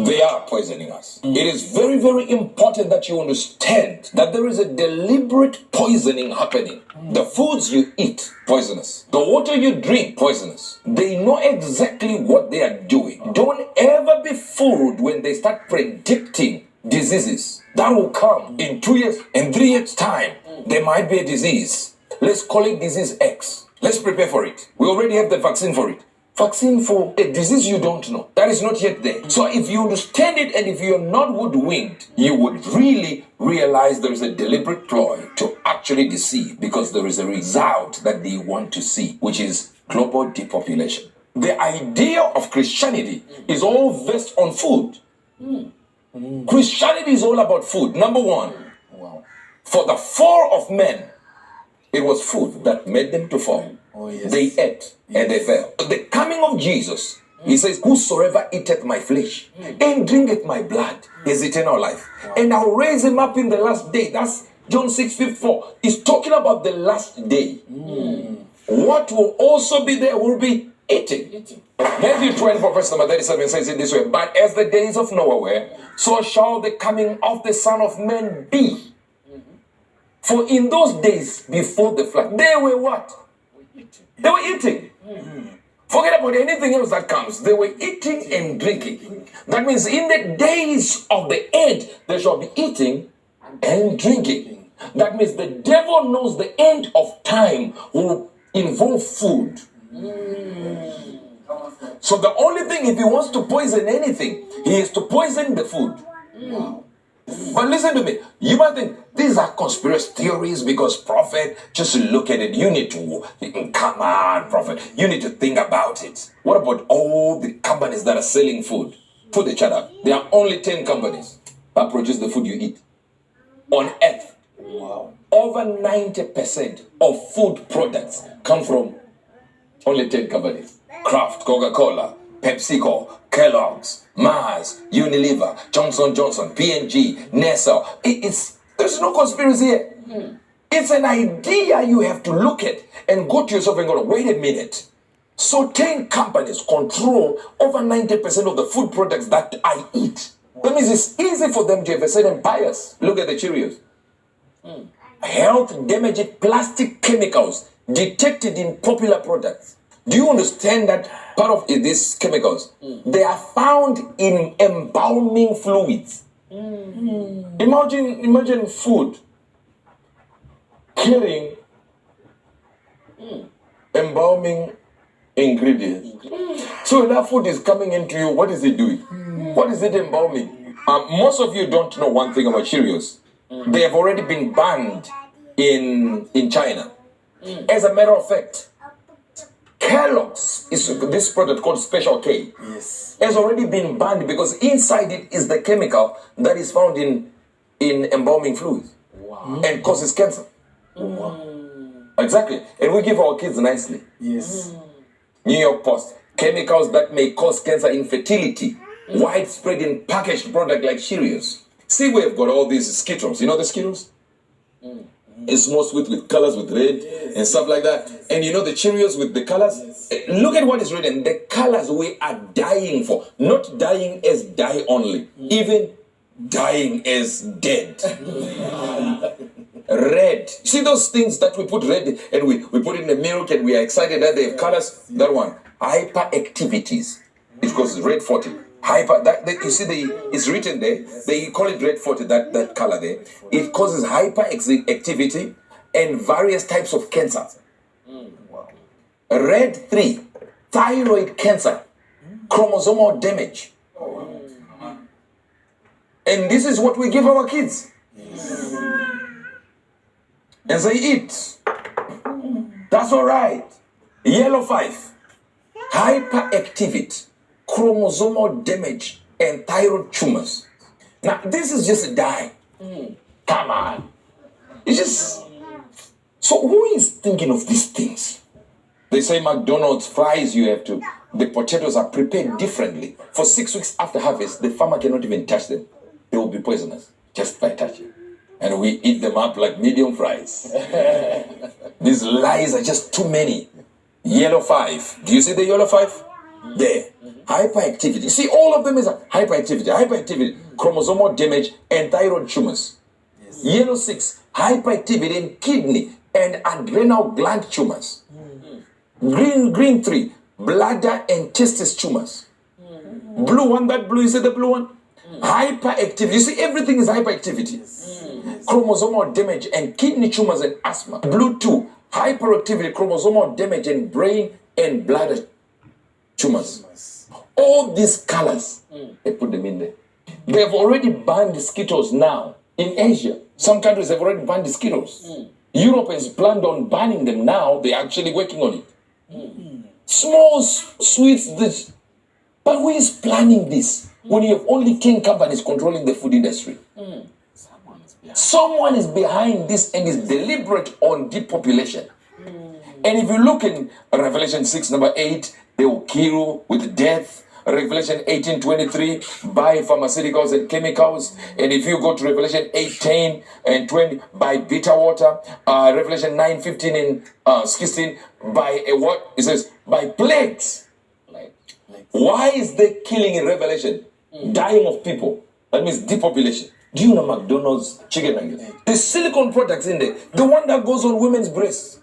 They are poisoning us. It is very, very important that you understand that there is a deliberate poisoning happening. The foods you eat, poisonous. The water you drink, poisonous. They know exactly what they are doing. Don't ever be fooled when they start predicting diseases that will come in 2 years, in 3 years' time. There might be a disease. Let's call it disease X. Let's prepare for it. We already have the vaccine for it. Vaccine for a disease you don't know. That is not yet there. So if you understand it and if you're not wood-winged, you would really realize there is a deliberate ploy to actually deceive, because there is a result that they want to see, which is global depopulation. The idea of Christianity is all based on food. Christianity is all about food. Number one, for the fall of men, it was food that made them to fall. Oh, yes. They ate and they fell. The coming of Jesus, he says, whosoever eateth my flesh and drinketh my blood is eternal life. And I'll raise him up in the last day. That's John 6:54. He's talking about the last day. What will also be there will be eating. Matthew 24, verse number 37 says it this way: but as the days of Noah were, so shall the coming of the Son of Man be. For in those days before the flood, they were what? They were eating. Forget about anything else that comes. They were eating and drinking. That means in the days of the end, they shall be eating and drinking. That means the devil knows the end of time will involve food. So the only thing, if he wants to poison anything, he is to poison the food. But listen to me. You might think these are conspiracy theories because, prophet, just look at it. You need to, come on, prophet. You need to think about it. What about all the companies that are selling food? Put the chat up. There are only 10 companies that produce the food you eat on earth. Wow. Over 90% of food products come from only 10 companies. Kraft, Coca-Cola, PepsiCo, Kellogg's, Mars, Unilever, Johnson Johnson, P&G, Nestle. There's no conspiracy here. It's an idea you have to look at and go to yourself and go, wait a minute. So 10 companies control over 90% of the food products that I eat. That means it's easy for them to have a certain bias. Look at the Cheerios. Health damaging plastic chemicals detected in popular products. Do you understand that part of these chemicals, they are found in embalming fluids? Imagine food killing embalming ingredients. So that food is coming into you, what is it doing? What is it embalming? Most of you don't know one thing about Cheerios. They have already been banned in China. As a matter of fact, Kellogg's is this product called Special K. Yes. Has already been banned because inside it is the chemical that is found in embalming fluids. Wow. And causes cancer. Wow. Exactly. And we give our kids nicely. Yes. New York Post. Chemicals that may cause cancer, infertility. Widespread in packaged product like Cheerios. See, we have got all these Skittles. You know the Skittles? It's more sweet with colors with red and stuff like that. And you know the Cheerios with the colors? Look at what is written. The colors we are dying for. Not dying as die only. Even dying as dead. Red. See those things that we put red and we put in the milk and we are excited that they have colors? That one. Hyperactivities. It causes red 40. You see it's written there. They call it red 40, that color there. It causes hyperactivity and various types of cancer. Red 3, thyroid cancer, chromosomal damage. And this is what we give our kids. And they eat. That's all right. Yellow 5, hyperactivity, chromosomal damage, and thyroid tumors. Now, this is just a dye. Come on. It's just... So who is thinking of these things? They say McDonald's fries, the potatoes are prepared differently. For 6 weeks after harvest, the farmer cannot even touch them. They will be poisonous just by touching. And we eat them up like medium fries. These lies are just too many. Yellow 5. Do you see the yellow 5? There. hyperactivity. See, all of them is hyperactivity, chromosomal damage, and thyroid tumors. Yes. Yellow 6, hyperactivity in kidney and adrenal gland tumors. Green 3, bladder and testis tumors. Blue 1, that blue, you see the blue one? Hyperactivity. You see, everything is hyperactivity. Chromosomal damage and kidney tumors and asthma. Blue 2, hyperactivity, chromosomal damage and brain and bladder tumors. All these colors, they put them in there. They have already banned the Skittles now in Asia. Some countries have already banned the Skittles. Europe has planned on banning them now. They're actually working on it. Small sweets, this. But who is planning this when you have only 10 companies controlling the food industry? Someone is behind this and is deliberate on depopulation. And if you look in Revelation 6, number 8, they will kill with death. Revelation 18:23, by pharmaceuticals and chemicals. And if you go to Revelation 8:10 and 20, by bitter water. Revelation 9:15 and 16, by a what? It says, by plagues. Why is there killing in Revelation? Dying of people. That means depopulation. Do you know McDonald's chicken nuggets? The silicone products in there. The one that goes on women's breasts.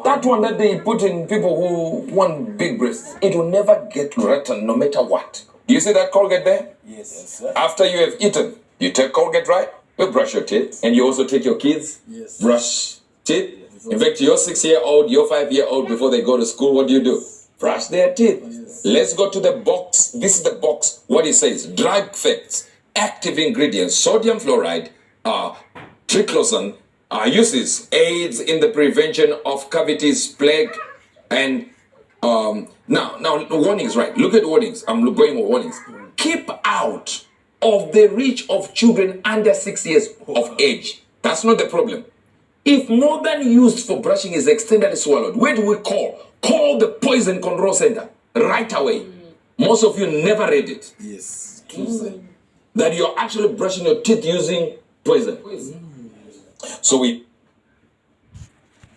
That one that they put in people who want big breasts. It will never get rotten no matter what. Do you see that Colgate there? Yes, sir. After you have eaten, you take Colgate, right? You brush your teeth. And you also take your kids. Yes. Brush teeth. In fact, your 6-year-old, your 5-year-old, before they go to school, what do? Brush their teeth. Yes. Let's go to the box. This is the box. What it says. Drug effects, active ingredients, sodium fluoride, triclosan, uses, aids in the prevention of cavities, plague, and now warnings, right? Look at warnings. I'm going with warnings. Keep out of the reach of children under 6 years of age. That's not the problem. If more than used for brushing is extended swallowed, where do we call? Call the Poison Control Center right away. Most of you never read it. Yes. That you're actually brushing your teeth using poison. So we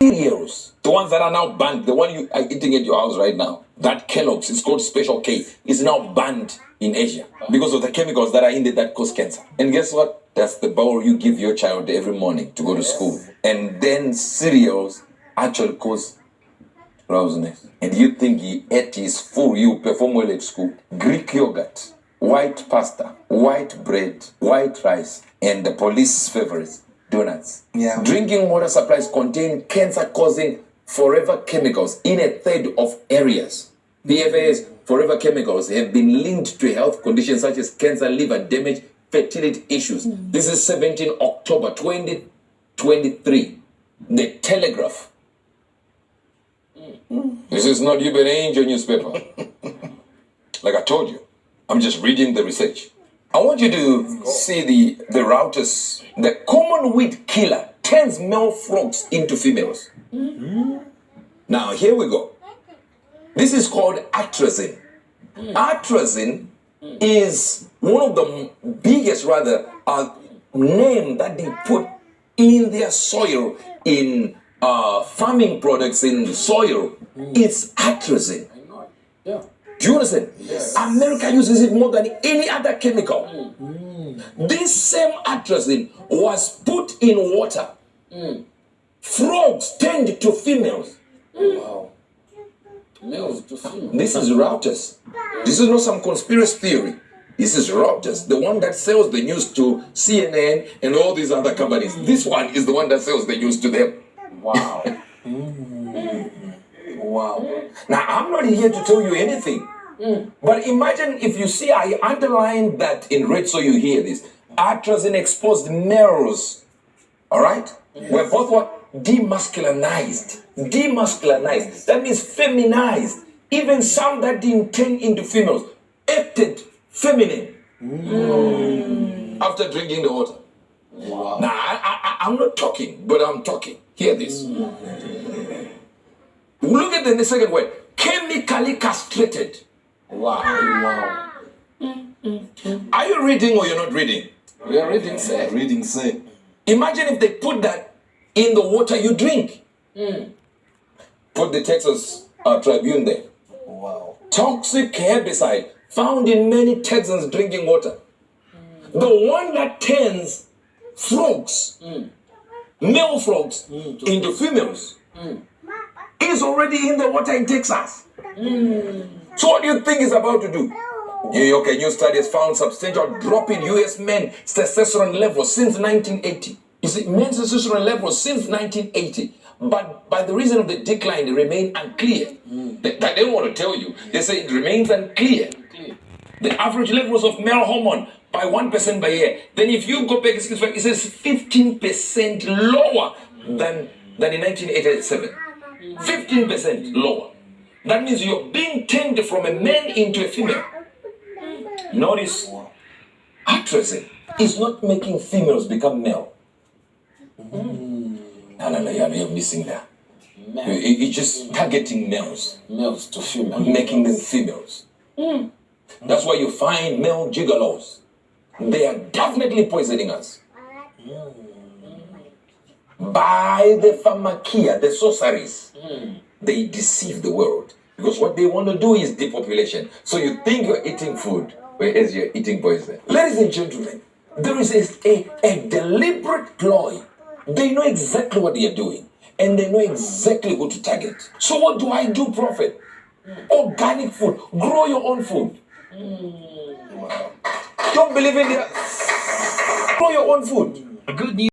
cereals, the ones that are now banned, the one you are eating at your house right now, that Kellogg's, it's called Special K, is now banned in Asia because of the chemicals that are in there that cause cancer. And guess what? That's the bowl you give your child every morning to go to school. And then cereals actually cause drowsiness. And you think he ate his food, you perform well at school. Greek yogurt, white pasta, white bread, white rice, and the police favorites, donuts. Yeah. Drinking water supplies contain cancer-causing forever chemicals in a third of areas. PFAS, forever chemicals, have been linked to health conditions such as cancer, liver damage, fertility issues. This is 17 October 2023. The Telegraph. This is not Uber Angel newspaper. Like I told you, I'm just reading the research. I want you to see the routers. The common weed killer turns male frogs into females. Now, here we go. This is called atrazine. Atrazine is one of the biggest, name that they put in their soil, in farming products in the soil. It's atrazine. Yeah. Do you understand? Yes. America uses it more than any other chemical. This same atrazine was put in water. Frogs turned to females. Wow. Males to females. This is Reuters. This is not some conspiracy theory. This is Reuters, the one that sells the news to CNN and all these other companies. This one is the one that sells the news to them. Wow. Wow. Now, I'm not here to tell you anything. But imagine if you see, I underlined that in red so you hear this. Atrazine exposed males. All right? Yes. We're both what? Demasculinized. Demasculinized. That means feminized. Even some that didn't turn into females acted feminine after drinking the water. Wow. Now, I'm not talking, but I'm talking. Hear this. Look at the second word. Chemically castrated. Wow. Wow. Are you reading or you're not reading? We are reading, sir. Reading, sir. Imagine if they put that in the water you drink. Put the Texas Tribune there. Wow. Toxic herbicide found in many Texans drinking water. The one that turns frogs, male frogs, into females, is already in the water in Texas. So what do you think is about to do? New York and new studies found substantial drop in U.S. men testosterone levels since 1980. You see, men's testosterone levels since 1980. But by the reason of the decline, they remain unclear. They don't want to tell you. They say it remains unclear. The average levels of male hormone by 1% by year. Then if you go back, it says 15% lower than in 1987. 15% lower. That means you're being turned from a man into a female. Notice, atrazine is not making females become male. No, you're missing that. It's just targeting males. Males to females. Making them females. That's why you find male gigolos. They are definitely poisoning us. By the pharmakia, the sorceries, they deceive the world. Because what they want to do is depopulation. So you think you're eating food, whereas you're eating poison. Ladies and gentlemen, there is a deliberate ploy. They know exactly what they are doing. And they know exactly who to target. So what do I do, Prophet? Organic food. Grow your own food. Don't believe in the... Grow your own food. Good news.